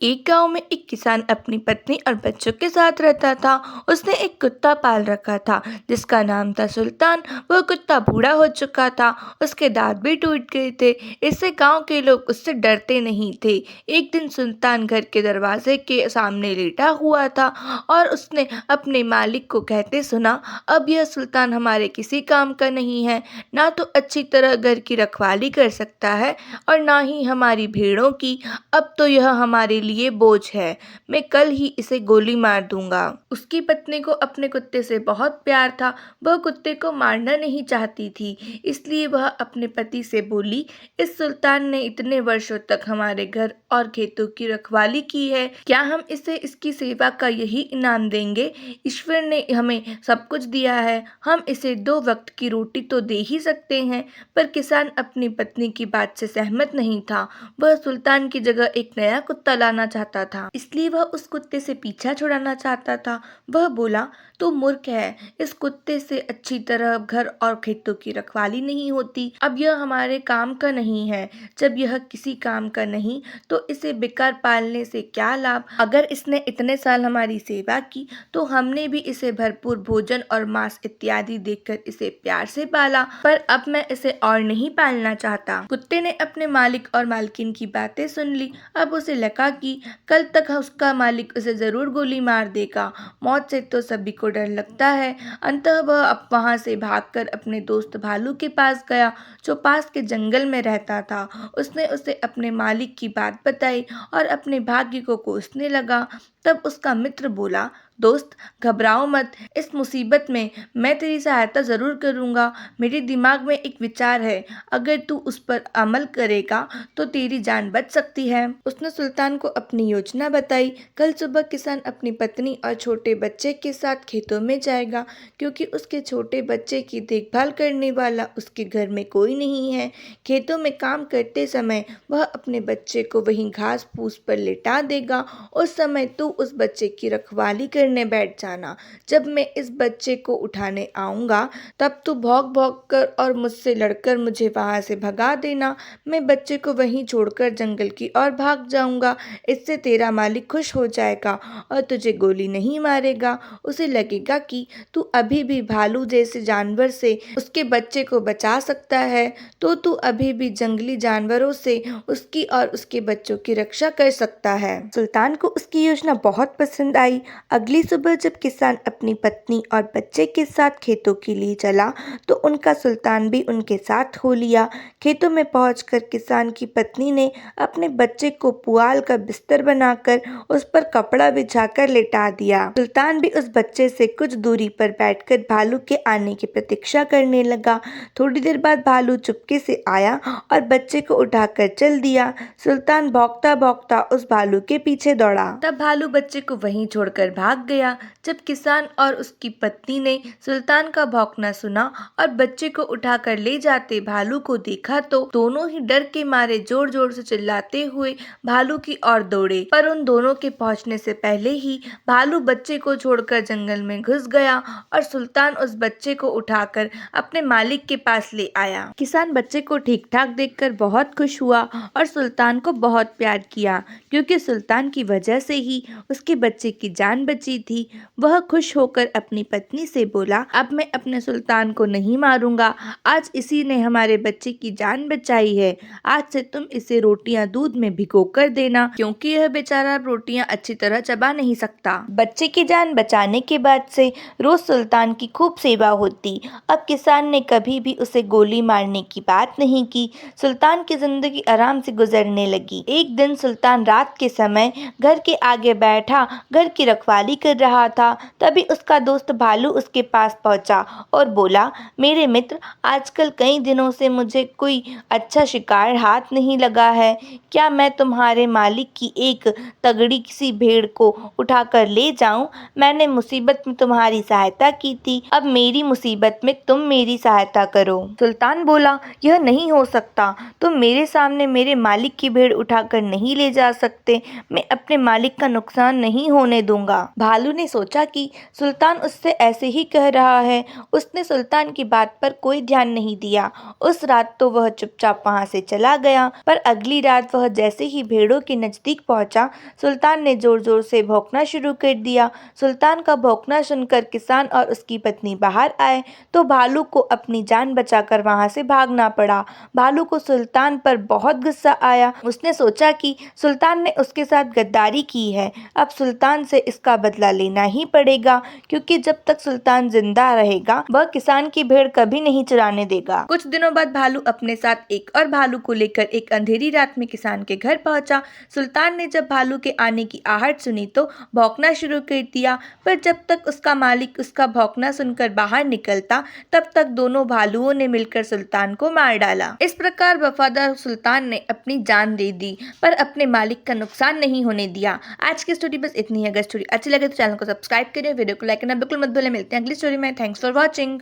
एक गांव में एक किसान अपनी पत्नी और बच्चों के साथ रहता था। उसने एक कुत्ता पाल रखा था जिसका नाम था सुल्तान। वह कुत्ता बूढ़ा हो चुका था, उसके दांत भी टूट गए थे। इससे गांव के लोग उससे डरते नहीं थे। एक दिन सुल्तान घर के दरवाजे के सामने लेटा हुआ था और उसने अपने मालिक को कहते सुना, अब यह सुल्तान हमारे किसी काम का नहीं है। ना तो अच्छी तरह घर की रखवाली कर सकता है और ना ही हमारी भेड़ों की। अब तो यह हमारे लिए बोझ है। मैं कल ही इसे गोली मार दूंगा। उसकी पत्नी को अपने कुत्ते से बहुत प्यार था। वह कुत्ते को मारना नहीं चाहती थी, इसलिए वह अपने पति से बोली, इस सुल्तान ने इतने वर्षों तक हमारे घर और खेतों की रखवाली की है, क्या हम इसे इसकी सेवा का यही इनाम देंगे? ईश्वर ने हमें सब कुछ दिया है, हम इसे 2 वक्त की रोटी तो दे ही सकते हैं। पर किसान अपनी पत्नी की बात से सहमत नहीं था। वह सुल्तान की जगह एक नया कुत्ता लाना चाहता था, इसलिए वह उस कुत्ते से पीछा छुड़ाना चाहता था। वह बोला, तू मूर्ख है, इस कुत्ते से अच्छी तरह घर और खेतों की रखवाली नहीं होती। अब यह हमारे काम का नहीं है। जब यह किसी काम का नहीं तो इसे बेकार पालने से क्या लाभ? अगर इसने इतने साल हमारी सेवा की तो हमने भी इसे भरपूर भोजन और मांस इत्यादि देकर इसे प्यार से पाला, पर अब मैं इसे और नहीं पालना चाहता। कुत्ते ने अपने मालिक और मालकिन की बातें सुन ली। अब उसे लगा कि कल तक उसका मालिक उसे जरूर गोली मार देगा। मौत से तो सभी को डर लगता है। अंततः वह अब वहां से भागकर अपने दोस्त भालू के पास गया, जो पास के जंगल में रहता था। उसने उसे अपने मालिक की बात बताई और अपने भाग्य को कोसने लगा। तब उसका मित्र बोला, दोस्त घबराओ मत, इस मुसीबत में मैं तेरी सहायता ज़रूर करूँगा। मेरे दिमाग में एक विचार है, अगर तू उस पर अमल करेगा तो तेरी जान बच सकती है। उसने सुल्तान को अपनी योजना बताई। कल सुबह किसान अपनी पत्नी और छोटे बच्चे के साथ खेतों में जाएगा, क्योंकि उसके छोटे बच्चे की देखभाल करने वाला उसके घर में कोई नहीं है। खेतों में काम करते समय वह अपने बच्चे को वहीं घास फूस पर लिटा देगा। उस समय तू उस बच्चे की रखवाली करने बैठ जाना। जब मैं इस बच्चे को उठाने आऊँगा तब तू भौंक भौंक कर और मुझसे लड़कर मुझे वहाँ से भगा देना। मैं बच्चे को वहीं छोड़कर जंगल की ओर भाग जाऊँगा। इससे तेरा मालिक खुश हो जाएगा और तुझे गोली नहीं मारेगा। उसे लगेगा कि तू अभी भी भालू जैसे जानवर से उसके बच्चे को बचा सकता है, तो तू अभी भी जंगली जानवरों से उसकी और उसके बच्चों की रक्षा कर सकता है। सुल्तान को उसकी योजना बहुत पसंद आई। अगली सुबह जब किसान अपनी पत्नी और बच्चे के साथ खेतों के लिए चला तो उनका सुल्तान भी उनके साथ हो लिया। खेतों में पहुंचकर किसान की पत्नी ने अपने बच्चे को पुआल का बिस्तर बनाकर उस पर कपड़ा बिछाकर लेटा दिया। सुल्तान भी उस बच्चे से कुछ दूरी पर बैठकर भालू के आने की प्रतीक्षा करने लगा। थोड़ी देर बाद भालू चुपके से आया और बच्चे को उठाकर चल दिया। सुल्तान भौंकता भौंकता उस भालू के पीछे दौड़ा। तब भालू बच्चे को वहीं छोड़कर भाग गया। जब किसान और उसकी पत्नी ने सुल्तान का भौंकना सुना और बच्चे को उठाकर ले जाते भालू को देखा तो दोनों ही डर के मारे जोर जोर से चिल्लाते हुए भालू की ओर दौड़े। पर उन दोनों के पहुंचने से पहले ही भालू बच्चे को छोड़कर जंगल में घुस गया और सुल्तान उस बच्चे को उठाकर अपने मालिक के पास ले आया। किसान बच्चे को ठीक ठाक देखकर बहुत खुश हुआ और सुल्तान को बहुत प्यार किया, क्योंकि सुल्तान की वजह से ही उसके बच्चे की जान बची थी। वह खुश होकर अपनी पत्नी से बोला, अब मैं अपने सुल्तान को नहीं मारूंगा। आज इसी ने हमारे बच्चे की जान बचाई है। आज से तुम इसे रोटियां दूध में भिगो कर देना, क्योंकि यह बेचारा रोटियां अच्छी तरह चबा नहीं सकता। बच्चे की जान बचाने के बाद से रोज सुल्तान की खूब सेवा होती। अब किसान ने कभी भी उसे गोली मारने की बात नहीं की। सुल्तान की जिंदगी आराम से गुजरने लगी। एक दिन सुल्तान रात के समय घर के आगे बैठा घर की रखवाली कर रहा था। तभी उसका दोस्त भालू उसके पास पहुंचा और बोला, मेरे मित्र, आजकल कई दिनों से मुझे कोई अच्छा शिकार हाथ नहीं लगा है। क्या मैं तुम्हारे मालिक की एक तगड़ी सी भेड़ को उठाकर ले जाऊं? मैंने मुसीबत में तुम्हारी सहायता की थी, अब मेरी मुसीबत में तुम मेरी सहायता करो। सुल्तान बोला, यह नहीं हो सकता। तुम मेरे सामने मेरे मालिक की भेड़ उठाकर नहीं ले जा सकते। मैं अपने मालिक का नुकसान नुकसान नहीं होने दूंगा। भालू ने सोचा कि सुल्तान उससे ऐसे ही कह रहा है। उसने सुल्तान की बात पर कोई ध्यान नहीं दिया। उस रात तो वह चुपचाप वहां से चला गया, पर अगली रात वह जैसे ही भेड़ों के नजदीक पहुंचा, सुल्तान ने जोर जोर से भौंकना शुरू कर दिया। सुल्तान का भौंकना सुनकर किसान और उसकी पत्नी बाहर आए तो भालू को अपनी जान बचाकर वहां से भागना पड़ा। भालू को सुल्तान पर बहुत गुस्सा आया। उसने सोचा कि सुल्तान ने उसके साथ गद्दारी की है, अब सुल्तान से इसका बदला लेना ही पड़ेगा, क्योंकि जब तक सुल्तान जिंदा रहेगा वह किसान की भेड़ कभी नहीं चुराने देगा। कुछ दिनों बाद भालू अपने साथ एक और भालू को लेकर एक अंधेरी रात में किसान के घर पहुंचा। सुल्तान ने जब भालू के आने की आहट सुनी तो भौंकना शुरू कर दिया, पर जब तक उसका मालिक उसका भौंकना सुनकर बाहर निकलता तब तक दोनों भालुओं ने मिलकर सुल्तान को मार डाला। इस प्रकार वफादार सुल्तान ने अपनी जान दे दी, पर अपने मालिक का नुकसान नहीं होने दिया। आज की स्टोरी बस इतनी है। अगर स्टोरी अच्छी लगे तो चैनल को सब्सक्राइब करें, वीडियो को लाइक करना बिल्कुल मत भूलें। मिलते हैं अगली स्टोरी में। Thanks for watching.